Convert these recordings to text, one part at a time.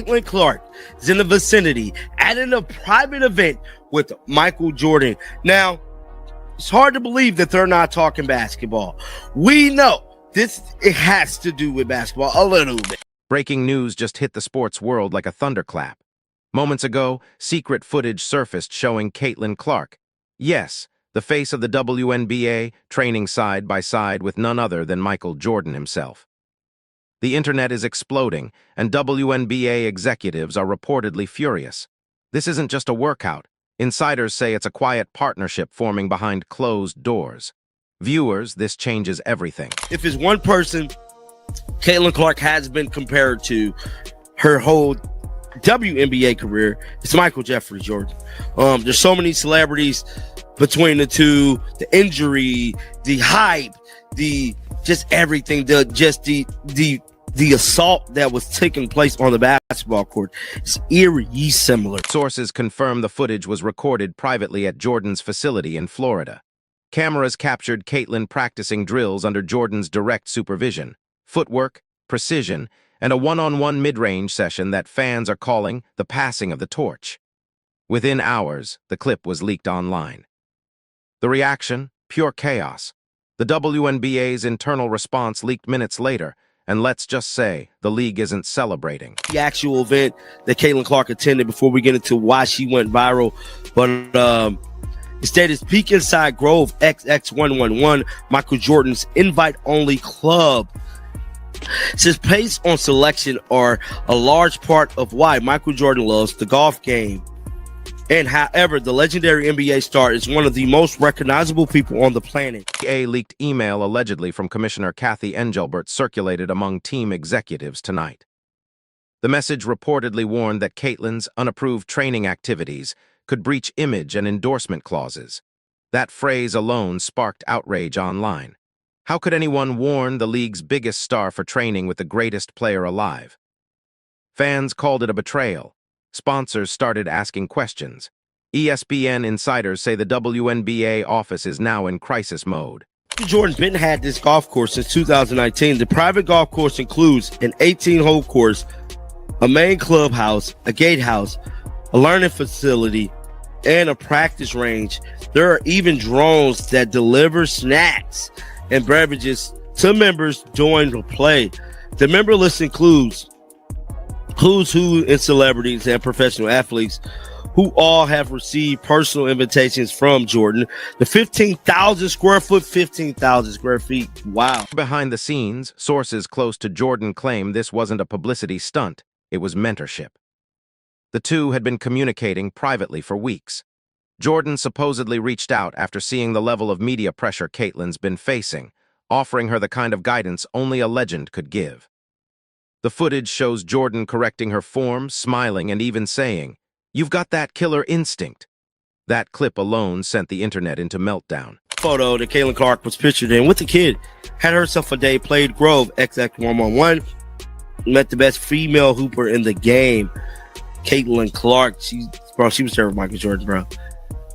Caitlin Clark is in the vicinity at a private event with Michael Jordan. Now, it's hard to believe that they're not talking basketball. We know it has to do with basketball a little bit. Breaking news just hit the sports world like a thunderclap. Moments ago, secret footage surfaced showing Caitlin Clark. Yes, the face of the WNBA, training side by side with none other than Michael Jordan himself. The internet is exploding, and WNBA executives are reportedly furious. This isn't just a workout. Insiders say it's a quiet partnership forming behind closed doors. Viewers, this changes everything. If it's one person Caitlin Clark has been compared to her whole WNBA career, it's Michael Jeffrey Jordan. There's so many celebrities between the two, the injury, the hype, the just everything, the assault that was taking place on the basketball court is eerie similar. Sources confirm the footage was recorded privately at Jordan's facility in Florida. Cameras captured Caitlin practicing drills under Jordan's direct supervision, footwork, precision, and a one-on-one mid-range session that fans are calling the passing of the torch. Within hours, the clip was leaked online. The reaction? Pure chaos. The WNBA's internal response leaked minutes later, and let's just say, the league isn't celebrating. The actual event that Caitlin Clark attended, before we get into why she went viral, but instead it's Peak Inside Grove XX111, Michael Jordan's invite-only club. Since pace on selection are a large part of why Michael Jordan loves the golf game. And however, the legendary NBA star is one of the most recognizable people on the planet. A leaked email allegedly from Commissioner Kathy Engelbert circulated among team executives tonight. The message reportedly warned that Caitlin's unapproved training activities could breach image and endorsement clauses. That phrase alone sparked outrage online. How could anyone warn the league's biggest star for training with the greatest player alive? Fans called it a betrayal. Sponsors started asking questions. ESPN insiders say the WNBA office is now in crisis mode. Jordan's been had this golf course since 2019. The private golf course includes an 18-hole course, a main clubhouse, a gatehouse, a learning facility, and a practice range. There are even drones that deliver snacks and beverages to members during the play. The member list includes who's who in celebrities and professional athletes who all have received personal invitations from Jordan. The 15,000 square feet. Wow. Behind the scenes, sources close to Jordan claim this wasn't a publicity stunt. It was mentorship. The two had been communicating privately for weeks. Jordan supposedly reached out after seeing the level of media pressure Caitlin's been facing, offering her the kind of guidance only a legend could give. The footage shows Jordan correcting her form, smiling, and even saying, "You've got that killer instinct." That clip alone sent the internet into meltdown. Photo that Caitlin Clark was pictured in with the kid. Had herself a day, played Grove XX111, met the best female hooper in the game, Caitlin Clark. She was there with Michael Jordan, bro.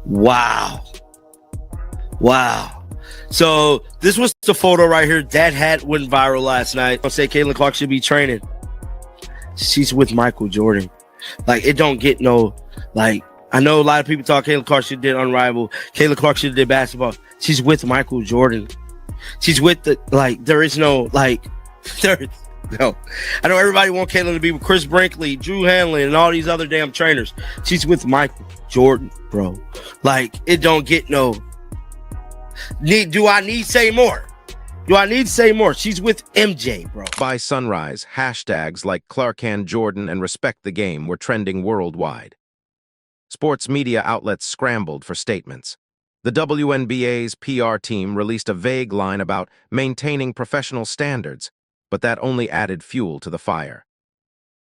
Wow. So this was the photo right here that had went viral last night. I'll say Caitlin Clark should be training. She's with Michael Jordan. Like, it don't get no, like, I know a lot of people thought Caitlin Clark should have did Unrivaled. Caitlin Clark should have did basketball. She's with Michael Jordan. She's with there is no, no. I know everybody want Caitlin to be with Chris Brinkley, Drew Hanley, and all these other damn trainers. She's with Michael Jordan, bro. Like, it don't get no. Do I need to say more? She's with MJ, bro. By sunrise, hashtags like Clark and Jordan and Respect the Game were trending worldwide. Sports media outlets scrambled for statements. The WNBA's PR team released a vague line about maintaining professional standards, but that only added fuel to the fire.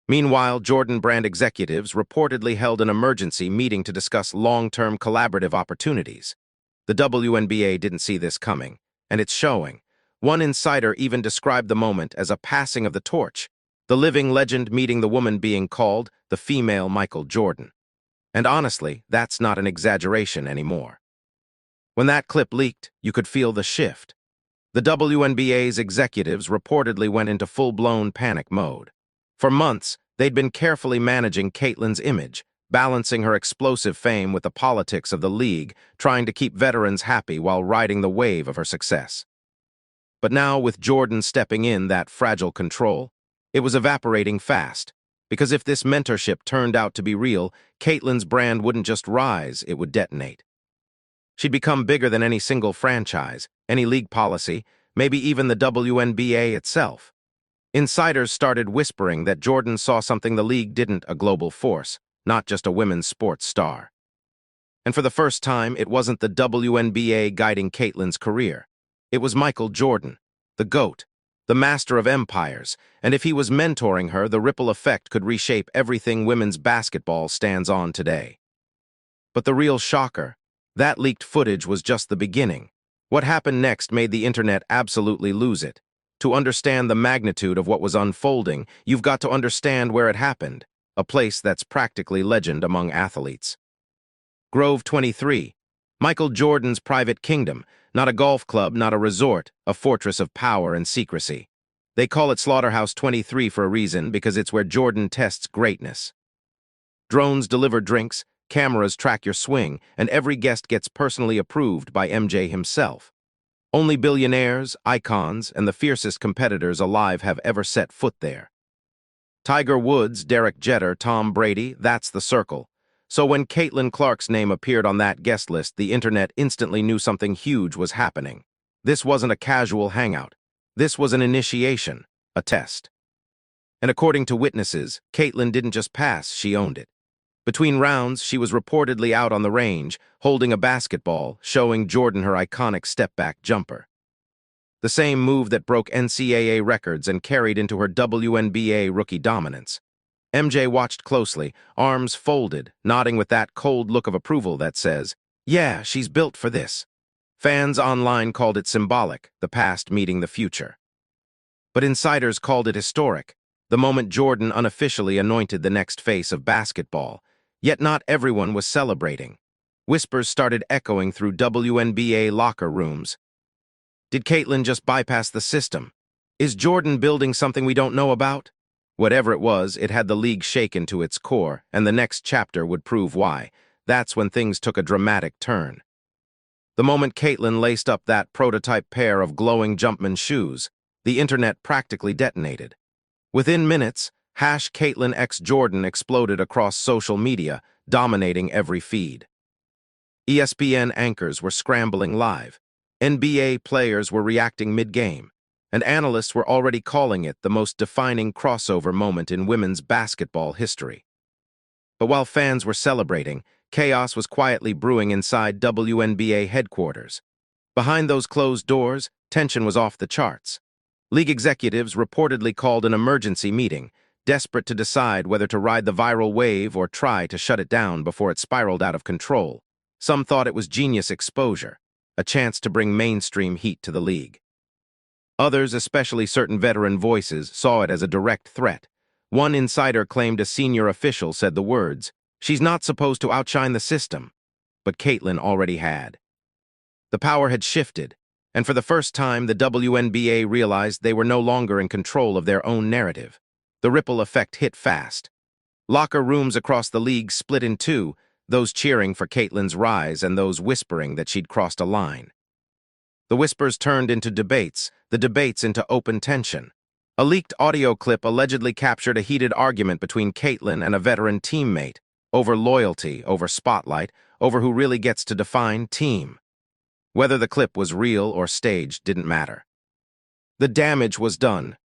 Meanwhile, Jordan brand executives reportedly held an emergency meeting to discuss long-term collaborative opportunities. The WNBA didn't see this coming, and it's showing. One insider even described the moment as a passing of the torch, the living legend meeting the woman being called the female Michael Jordan. And honestly, that's not an exaggeration anymore. When that clip leaked, you could feel the shift. The WNBA's executives reportedly went into full-blown panic mode. For months, They'd been carefully managing Caitlyn's image, balancing her explosive fame with the politics of the league, trying to keep veterans happy while riding the wave of her success. But now, with Jordan stepping in that fragile control, it was evaporating fast, because if this mentorship turned out to be real, Caitlyn's brand wouldn't just rise, it would detonate. She'd become bigger than any single franchise, any league policy, maybe even the WNBA itself. Insiders started whispering that Jordan saw something the league didn't: a global force, not just a women's sports star. And for the first time, it wasn't the WNBA guiding Caitlyn's career. It was Michael Jordan, the GOAT, the master of empires, and if he was mentoring her, the ripple effect could reshape everything women's basketball stands on today. But the real shocker, that leaked footage was just the beginning. What happened next made the internet absolutely lose it. To understand the magnitude of what was unfolding, you've got to understand where it happened, a place that's practically legend among athletes. Grove 23, Michael Jordan's private kingdom, not a golf club, not a resort, a fortress of power and secrecy. They call it Slaughterhouse 23 for a reason, because it's where Jordan tests greatness. Drones deliver drinks, cameras track your swing, and every guest gets personally approved by MJ himself. Only billionaires, icons, and the fiercest competitors alive have ever set foot there. Tiger Woods, Derek Jeter, Tom Brady, that's the circle. So when Caitlin Clark's name appeared on that guest list, the internet instantly knew something huge was happening. This wasn't a casual hangout. This was an initiation, a test. And according to witnesses, Caitlin didn't just pass, she owned it. Between rounds, she was reportedly out on the range, holding a basketball, showing Jordan her iconic step-back jumper. The same move that broke NCAA records and carried into her WNBA rookie dominance. MJ watched closely, arms folded, nodding with that cold look of approval that says, "Yeah, she's built for this." Fans online called it symbolic, the past meeting the future. But insiders called it historic, the moment Jordan unofficially anointed the next face of basketball. Yet not everyone was celebrating. Whispers started echoing through WNBA locker rooms. Did Caitlyn just bypass the system? Is Jordan building something we don't know about? Whatever it was, it had the league shaken to its core, and the next chapter would prove why. That's when things took a dramatic turn. The moment Caitlyn laced up that prototype pair of glowing Jumpman shoes, the internet practically detonated. Within minutes, #CaitlynXJordan exploded across social media, dominating every feed. ESPN anchors were scrambling live. NBA players were reacting mid-game, and analysts were already calling it the most defining crossover moment in women's basketball history. But while fans were celebrating, chaos was quietly brewing inside WNBA headquarters. Behind those closed doors, tension was off the charts. League executives reportedly called an emergency meeting, desperate to decide whether to ride the viral wave or try to shut it down before it spiraled out of control. Some thought it was genius exposure, a chance to bring mainstream heat to the league. Others, especially certain veteran voices, saw it as a direct threat. One insider claimed a senior official said the words, "She's not supposed to outshine the system." But Caitlyn already had. The power had shifted, and for the first time, the WNBA realized they were no longer in control of their own narrative. The ripple effect hit fast. Locker rooms across the league split in two, those cheering for Caitlyn's rise and those whispering that she'd crossed a line. The whispers turned into debates, the debates into open tension. A leaked audio clip allegedly captured a heated argument between Caitlyn and a veteran teammate, over loyalty, over spotlight, over who really gets to define team. Whether the clip was real or staged didn't matter. The damage was done.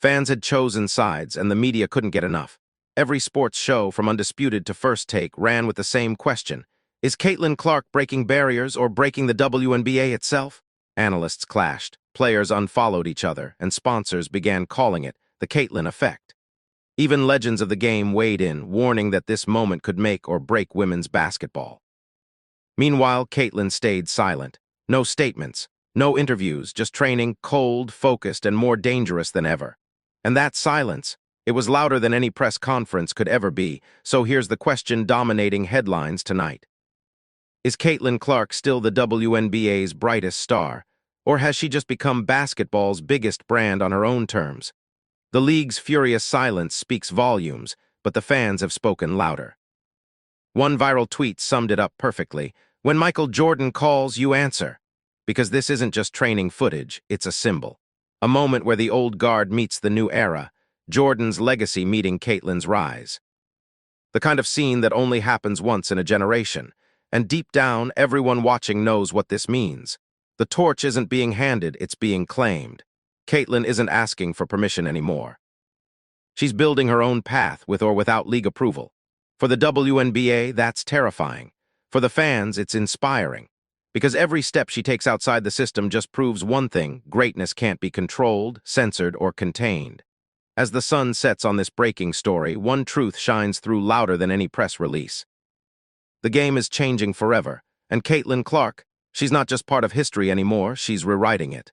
Fans had chosen sides, and the media couldn't get enough. Every sports show, from Undisputed to First Take, ran with the same question. Is Caitlin Clark breaking barriers or breaking the WNBA itself? Analysts clashed, players unfollowed each other, and sponsors began calling it the Caitlin effect. Even legends of the game weighed in, warning that this moment could make or break women's basketball. Meanwhile, Caitlyn stayed silent. No statements, no interviews, just training, cold, focused, and more dangerous than ever. And that silence, it was louder than any press conference could ever be, so here's the question dominating headlines tonight. Is Caitlin Clark still the WNBA's brightest star, or has she just become basketball's biggest brand on her own terms? The league's furious silence speaks volumes, but the fans have spoken louder. One viral tweet summed it up perfectly. When Michael Jordan calls, you answer. Because this isn't just training footage, it's a symbol. A moment where the old guard meets the new era, Jordan's legacy meeting Caitlin's rise. The kind of scene that only happens once in a generation, and deep down, everyone watching knows what this means. The torch isn't being handed, it's being claimed. Caitlin isn't asking for permission anymore. She's building her own path with or without league approval. For the WNBA, that's terrifying. For the fans, it's inspiring. Because every step she takes outside the system just proves one thing: greatness can't be controlled, censored, or contained. As the sun sets on this breaking story, one truth shines through louder than any press release. The game is changing forever, and Caitlin Clark, she's not just part of history anymore, she's rewriting it.